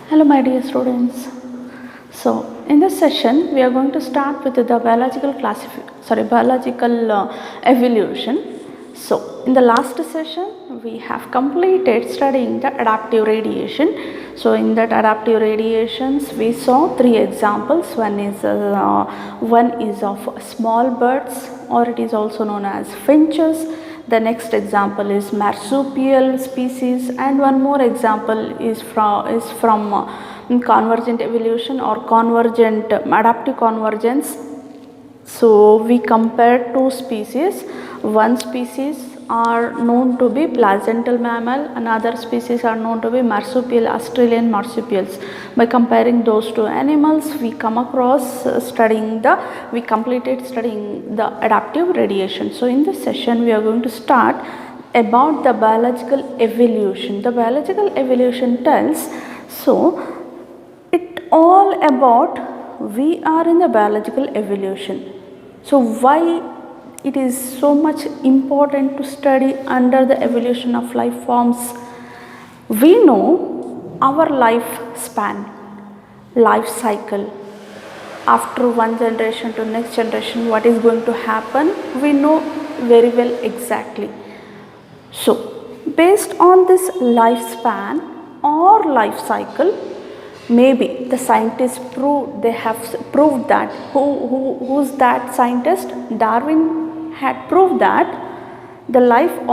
Hello my dear students. So in this session we are going to start with the biological evolution. So in the last session we have completed studying the adaptive radiation. So in that adaptive radiations we saw three examples. One is of small birds, or it is also known as finches. The next example is marsupial species, and one more example is from convergent evolution or convergent adaptive convergence. So we compare two species. One species are known to be placental mammal, another species are known to be marsupial, Australian marsupials. By comparing those two animals, we come across we completed studying the adaptive radiation. So in this session we are going to start about the biological evolution. The biological evolution tells, so it all about we are in the biological evolution. So why it is so much important to study under the evolution of life forms? We know our lifespan, life cycle. After one generation to next generation, what is going to happen, we know very well exactly. So based on this lifespan or life cycle, maybe the scientists have proved that who's that scientist? Darwin had proved that the living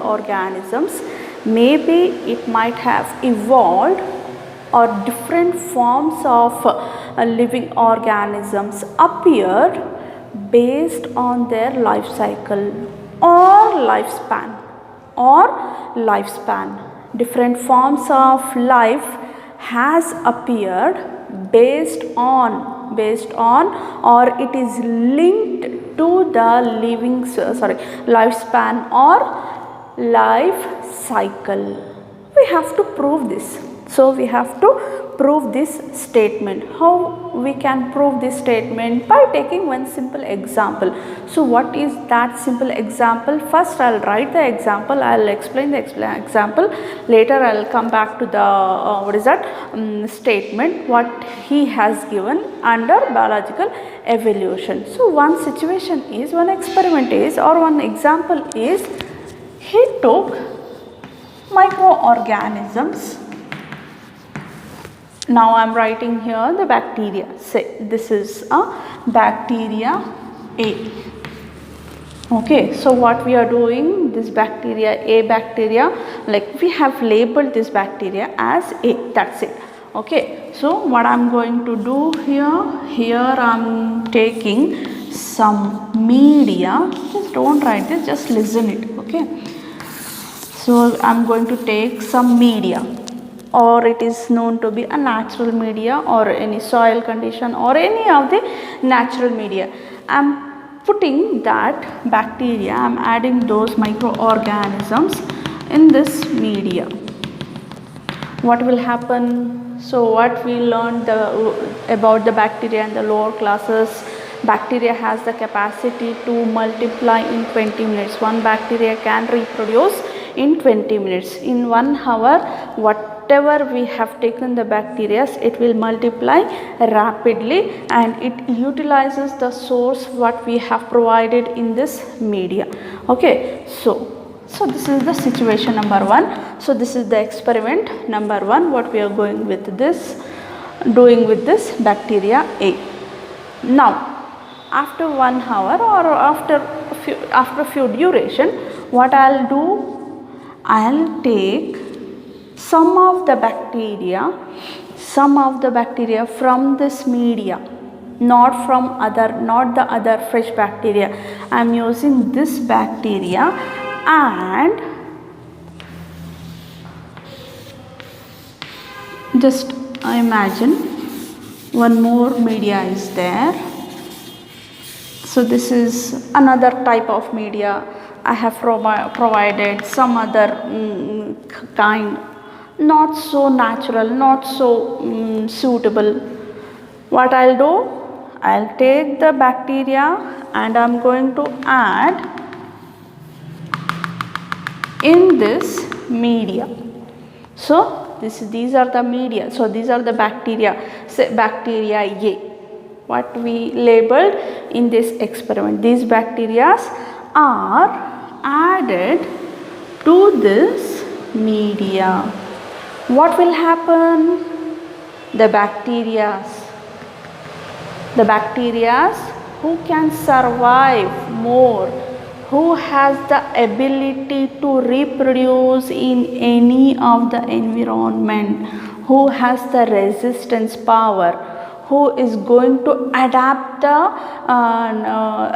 organisms, maybe it might have evolved, or different forms of living organisms appeared based on their life cycle or lifespan. Different forms of life has appeared based on or it is linked to the lifespan or life cycle. We have to prove this. So we have to prove this statement. How we can prove this statement? By taking one simple example. So what is that simple example? First I'll write the example, I'll explain the example, later I'll come back to the statement what he has given under biological evolution. So one experiment is, or one example is, he took microorganisms. Now I am writing here the bacteria. Say this is a bacteria A. Okay, so what we are doing, this bacteria A bacteria, like we have labeled this bacteria as A, that's it. Okay, so what I am going to do here I am taking some media. Just don't write this, just listen it. Okay, so I am going to take some media, or it is known to be a natural media, or any soil condition, or any of the natural media. I am putting that bacteria, I am adding those microorganisms in this media. What will happen? So what we learned about the bacteria in the lower classes, bacteria has the capacity to multiply in 20 minutes. One bacteria can reproduce in 20 minutes. In 1 hour, whatever we have taken the bacteria, it will multiply rapidly, and it utilizes the source what we have provided in this media. Okay, so this is the situation number 1. So this is the experiment number 1, what we are doing with this bacteria A. Now after 1 hour, or after a few duration, what I'll do, I'll take some of the bacteria from this media, not the other fresh bacteria. I am using this bacteria, and just imagine one more media is there. So this is another type of media. I have provided some other kind, not so natural, not so suitable. What I'll do, I'll take the bacteria and I'm going to add in this media. So these are the media. So these are the bacteria. Say bacteria A, what we labeled in this experiment. These bacteria are added to this media. What will happen? The bacteria who can survive more, who has the ability to reproduce in any of the environment, who has the resistance power, who is going to adapt the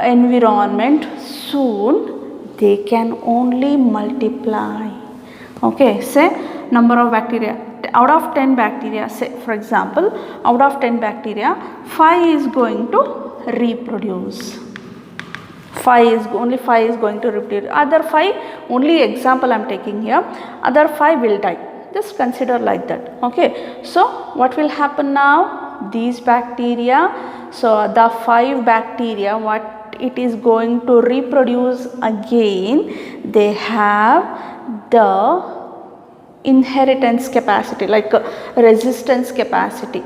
environment, soon they can only multiply. Okay, say number of bacteria. Out of 10 bacteria, say for example, out of 10 bacteria, 5 is going to reproduce. Only 5 is going to reproduce. Other 5, only example I am taking here, other 5 will die. Just consider like that. Okay, so what will happen now? These bacteria, so the 5 bacteria, what it is going to reproduce again, they have the inheritance capacity, like resistance capacity.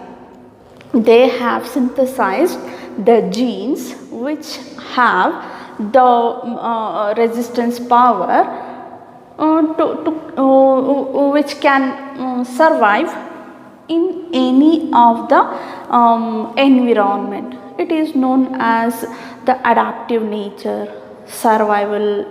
They have synthesized the genes which have the resistance power which can survive in any of the environment. It is known as the adaptive nature, survival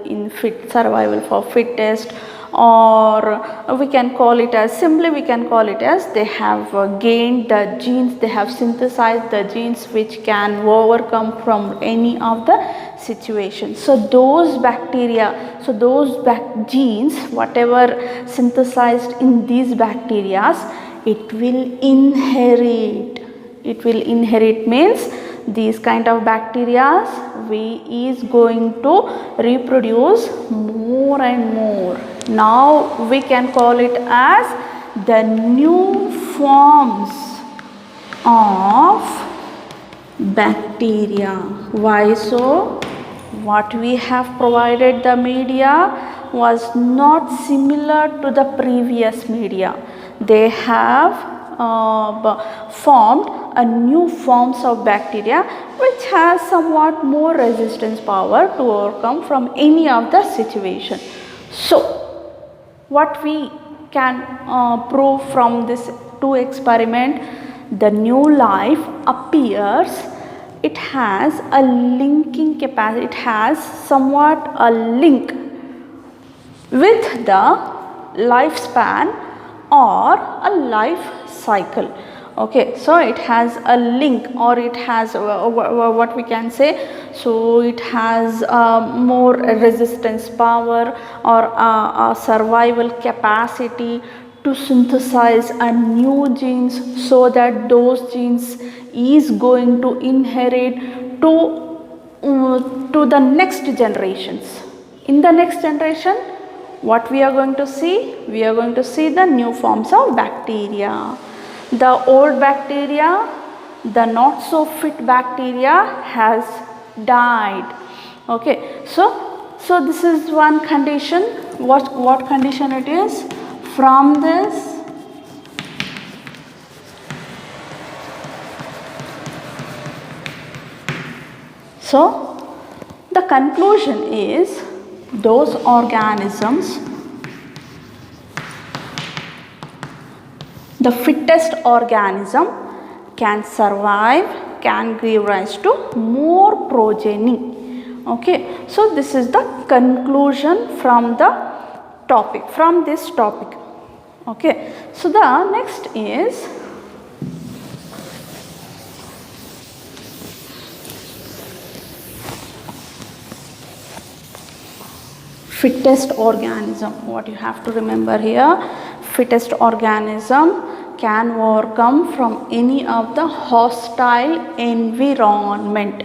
for fittest, or we can call it as, simply we can call it as, they have gained the genes, they have synthesized the genes which can overcome from any of the situations. So those bacteria, so those genes whatever synthesized in these bacteria, it will inherit. It will inherit means these kind of bacteria is going to reproduce more and more. Now we can call it as the new forms of bacteria. Why so? What we have provided the media was not similar to the previous media. They have formed a new forms of bacteria which has somewhat more resistance power to overcome from any of the situation. So what we can prove from this 2 experiment, the new life appears, it has a linking capacity, it has somewhat a link with the lifespan or a life cycle. Okay, so it has a link, or it has what we can say, so it has more resistance power or a survival capacity to synthesize a new genes, so that those genes is going to inherit to the next generations. In the next generation, what we are going to see? We are going to see the new forms of bacteria. The old bacteria, the not so fit bacteria has died. Okay, so this is one condition. What condition it is? From this, so the conclusion is, those organisms, the fittest organism can survive, can give rise to more progeny. Okay, so this is the conclusion from the topic, from this topic. Okay, so the next is fittest organism. What you have to remember here, fittest organism can overcome from any of the hostile environment.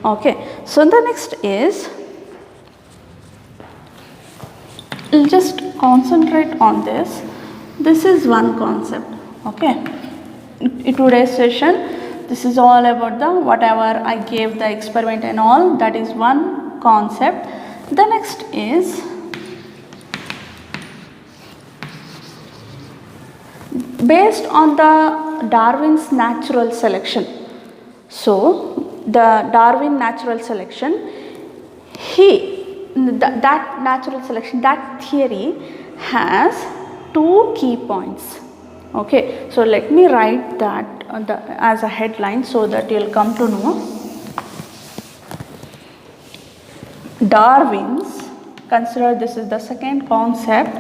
Okay, so the next is, just concentrate on this. This is one concept. Okay, in today's session, this is all about the whatever I gave the experiment and all, that is one concept. The next is based on the Darwin's natural selection. So the Darwin natural selection, that natural selection, that theory has two key points. Okay, so let me write that as a headline so that you'll come to know. Darwin's, consider this is the second concept,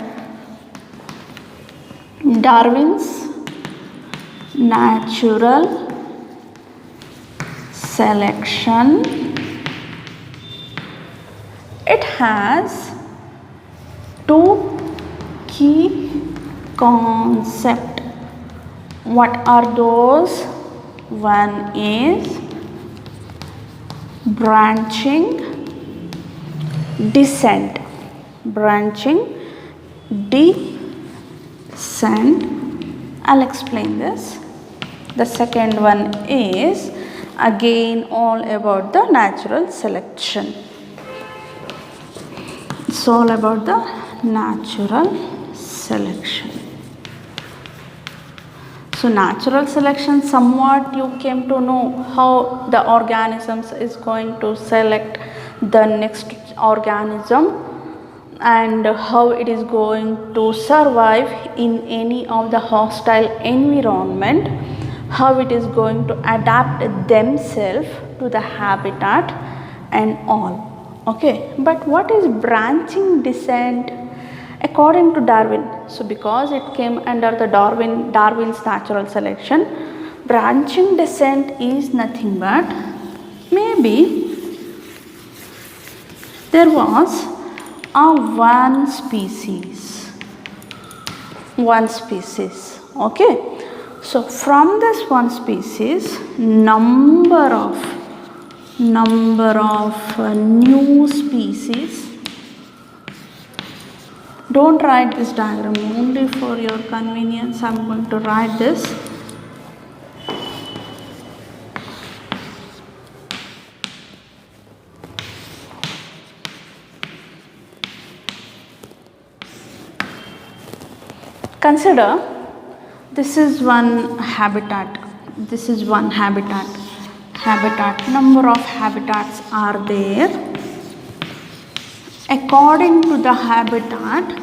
Darwin's natural selection. It has two key concepts. What are those? One is branching descent. Branching descent. I'll explain this. The second one is again all about the natural selection. It's all about the natural selection. So natural selection, somewhat you came to know how the organisms is going to select the next organism and how it is going to survive in any of the hostile environment, how it is going to adapt themselves to the habitat and all. Okay, but what is branching descent according to Darwin? So because it came under the Darwin's natural selection, branching descent is nothing but maybe there was a one species. Okay, so from this one species, number of new species. Don't write this diagram, only for your convenience I am going to write this. Consider this is one habitat. Number of habitats are there. According to the habitat,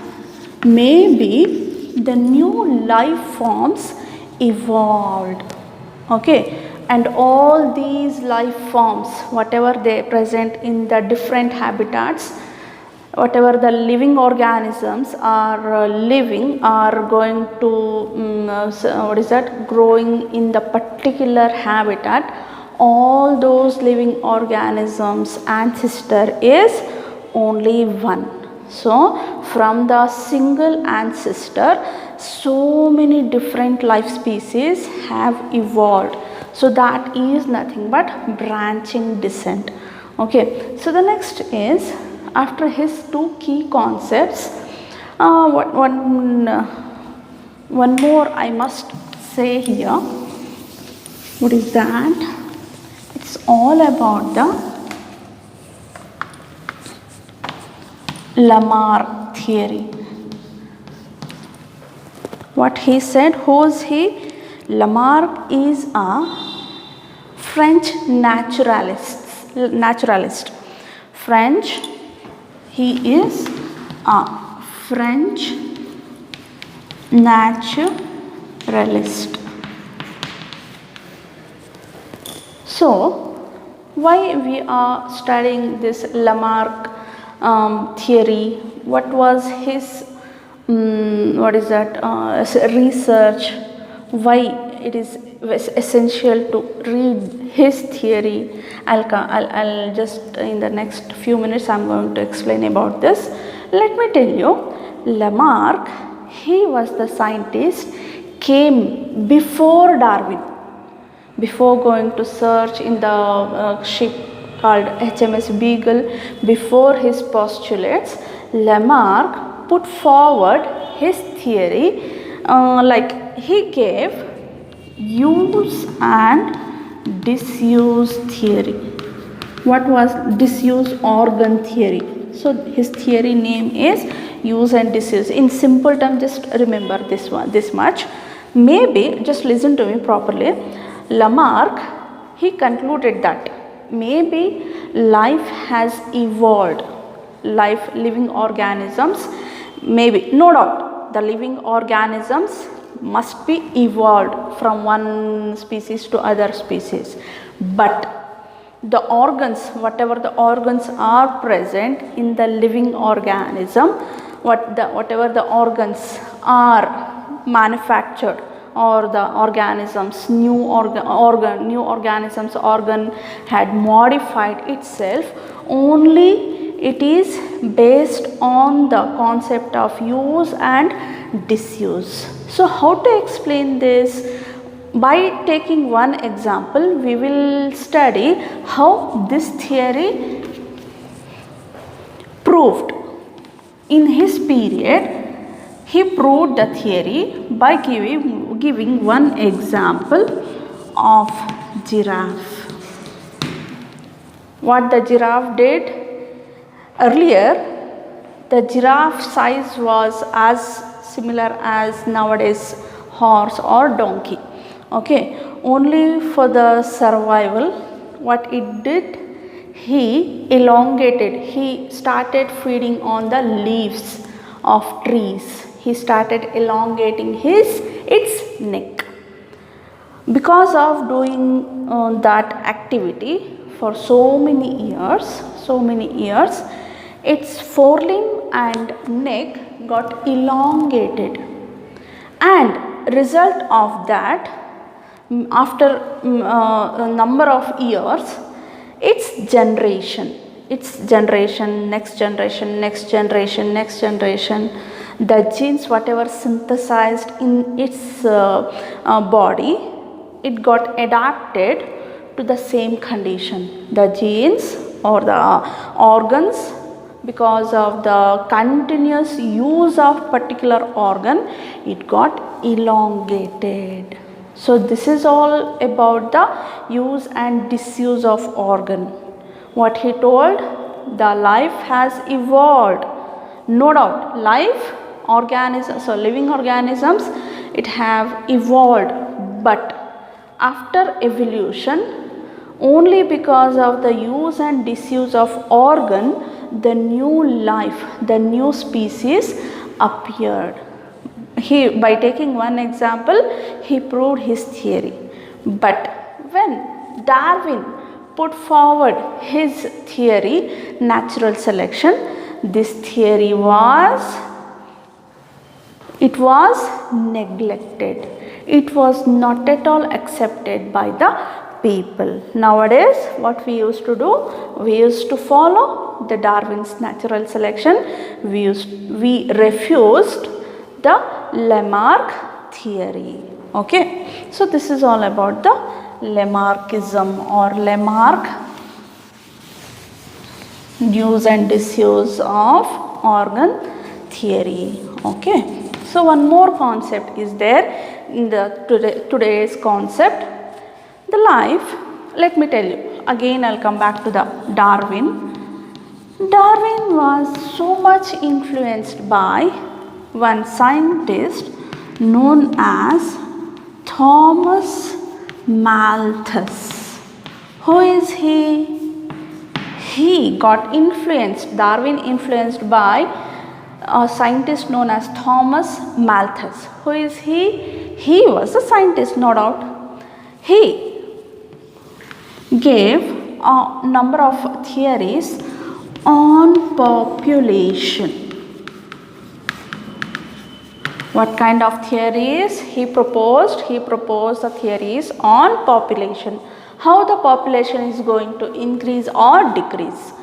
maybe the new life forms evolved. Okay, and all these life forms, whatever they present in the different habitats, whatever the living organisms are living, are going to growing in the particular habitat. All those living organisms ancestor is only one. So from the single ancestor, so many different life species have evolved. So that is nothing but branching descent. Okay, so the next is, after his two key concepts, one more I must say here. What is that? It's all about the Lamarck theory. What he said, who is he? Lamarck is a French naturalist. He is a French naturalist. So, why we are studying this Lamarck theory? What was his research? Why it is essential to read his theory? I'll just in the next few minutes I'm going to explain about this. Let me tell you, Lamarck, he was the scientist, came before Darwin. Before going to search in the ship called HMS Beagle, before his postulates, Lamarck put forward his theory, like he gave use and disuse theory. What was disuse organ theory? So his theory name is use and disuse. In simple terms, just remember this much. Maybe, just listen to me properly, Lamarck, he concluded that maybe life has evolved, living organisms, maybe, no doubt, the living organisms must be evolved from one species to other species, but the organs, whatever the organs are present in the living organism, whatever the organs are manufactured, or the organisms, new organisms organ had modified itself, only it is based on the concept of use and disuse. So how to explain this? By taking one example, we will study how this theory proved. In his period, he proved the theory by giving one example of giraffe. What the giraffe did? Earlier, the giraffe size was as similar as nowadays horse or donkey. Okay, only for the survival, what it did, he elongated, he started feeding on the leaves of trees. He started elongating its neck. Because of doing that activity for so many years, its forelimb and neck got elongated, and result of that, after a number of years, its generation, next generation, the genes whatever synthesized in its body, it got adapted to the same condition. The genes or the organs, because of the continuous use of particular organ, it got elongated. So this is all about the use and disuse of organ. What he told, the life has evolved. No doubt, living organisms, it have evolved, but after evolution, only because of the use and disuse of organ, the new life, the new species appeared. By taking one example, he proved his theory. But when Darwin put forward his theory, natural selection, this theory was neglected. It was not at all accepted by the people. Nowadays, what we used to do, we used to follow the Darwin's natural selection. We refused the Lamarck theory. Okay, so this is all about the Lamarckism or Lamarck use and disuse of organ theory. Okay, so one more concept is there in the today's concept, the life. Let me tell you again, I'll come back to the Darwin. Darwin was so much influenced by one scientist known as Thomas Malthus. Who is he? He got influenced, Darwin influenced by a scientist known as Thomas Malthus. Who is he? He was a scientist, no doubt. He gave a number of theories on population. What kind of theories he proposed? He proposed the theories on population. How the population is going to increase or decrease.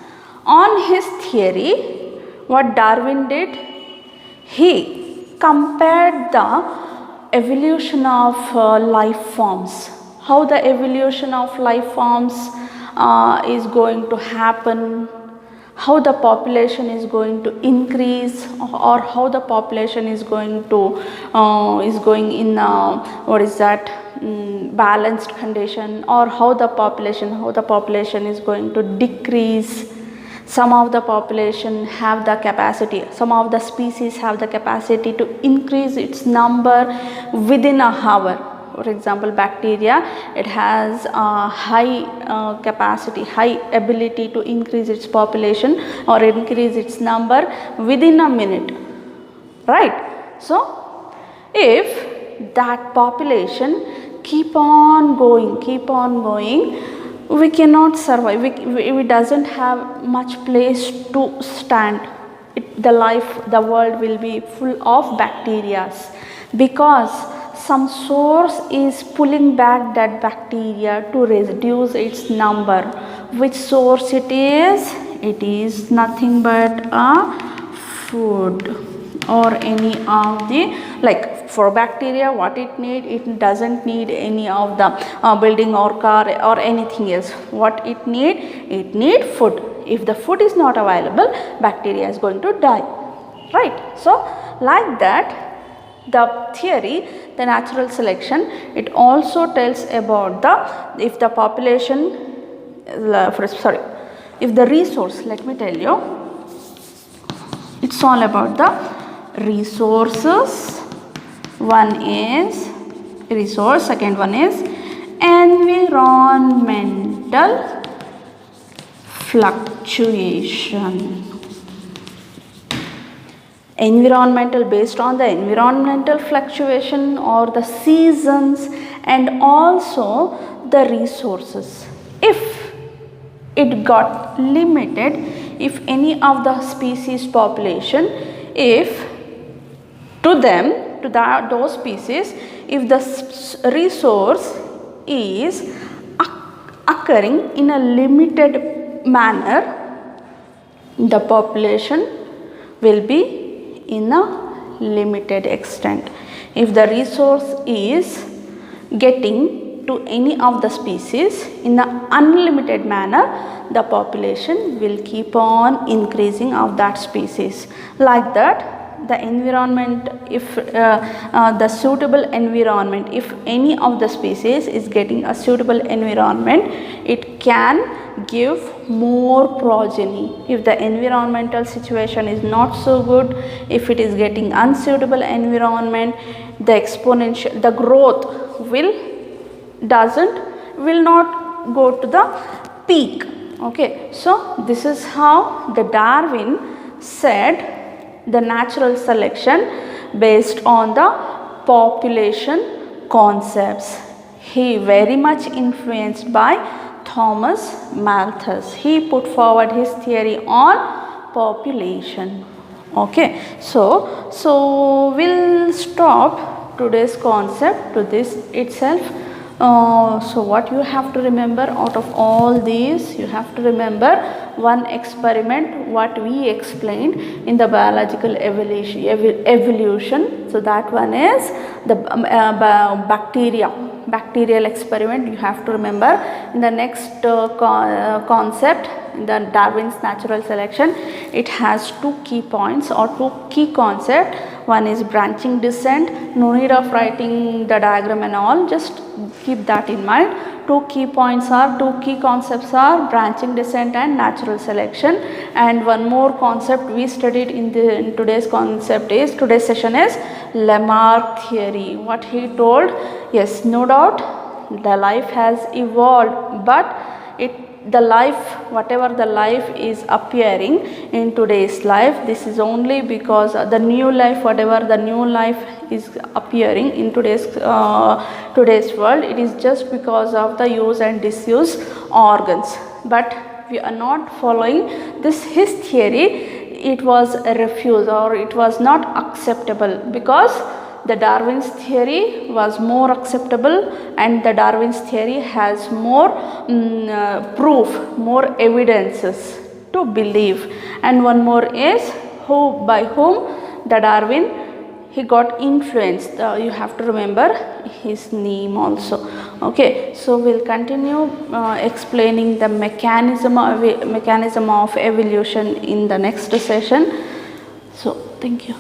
On his theory, what Darwin did? He compared the evolution of life forms. How the evolution of life forms is going to happen, how the population is going to increase, or how the population is going in balanced condition, or how the population is going to decrease. Some of the population have the capacity, some of the species have the capacity to increase its number within a hour. For example, bacteria, it has a high capacity, high ability to increase its population or increase its number within a minute, right? So if that population keep on going, we cannot survive. We doesn't have much place to stand. The world will be full of bacteria, because some source is pulling back that bacteria to reduce its number. Which source it is? It is nothing but a food or any of the, like for bacteria, what it need, it doesn't need any of the building or car or anything else. What it need food. If the food is not available, bacteria is going to die, right? So like that, the theory, the natural selection, it also tells about the, if the population, if the resource, let me tell you, it's all about the resources. One is resource, second one is environmental fluctuation. Environmental, based on the environmental fluctuation or the seasons and also the resources. If it got limited, if any of the species population, if to them, to those species, if the resource is occurring in a limited manner, the population will be in a limited extent. If the resource is getting to any of the species in an unlimited manner, the population will keep on increasing of that species. Like that, the environment, if the suitable environment, if any of the species is getting a suitable environment, it can give more progeny. If the environmental situation is not so good, if it is getting unsuitable environment, the growth will not go to the peak. Okay, so this is how the Darwin said the natural selection based on the population concepts. He very much influenced by Thomas Malthus. He put forward his theory on population. Okay, so we'll stop today's concept to this itself. So what you have to remember out of all these, you have to remember one experiment what we explained in the biological evolution. So that one is the bacterial experiment. You have to remember. In the next concept, in the Darwin's natural selection, it has two key points or two key concepts. One is branching descent. No need of writing the diagram and all, just keep that in mind. Two key concepts are branching descent and natural selection. And one more concept we studied in today's session is Lamarck theory. What he told, yes, no doubt the life has evolved, but whatever the life is appearing in today's life, this is only because the new life, whatever the new life is appearing in today's world, it is just because of the use and disuse organs. But we are not following his theory. It was refused or it was not acceptable, because the Darwin's theory was more acceptable, and the Darwin's theory has more proof, more evidences to believe. And one more is by whom the Darwin he got influenced. You have to remember his name also. Okay, so we'll continue explaining the mechanism of evolution in the next session. So thank you.